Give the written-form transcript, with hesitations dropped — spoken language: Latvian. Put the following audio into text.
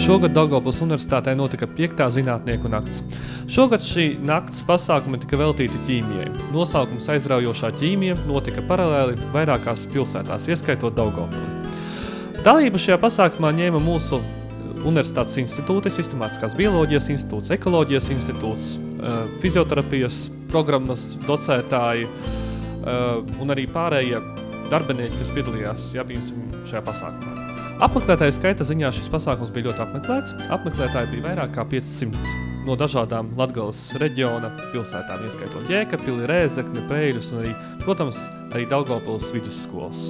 Šogad Daugavpils Universitātē notika 5. zinātnieku nakts. Šogad šī nakts pasākumi tika veltīti ķīmijai. Nosaukums aizraujošā ķīmija notika paralēli vairākās pilsētās, ieskaitot Daugavpili. Dalību šajā pasākumā ņēma mūsu Universitātes institūti, Sistemātiskās bioloģijas institūts, Ekoloģijas institūts, fizioterapijas programmas docētāji un arī pārējie darbinieki, kas piedalījās šajā pasākumā. Apmeklētāju skaita ziņā šis pasākums bija ļoti apmeklēts. Apmeklētāji bija vairāk kā 500 no dažādām Latgales reģiona pilsētām, ieskaitot Jēkabpili, Rēzekni, Preiļus un arī, protams, arī Daugavpils vidusskolas.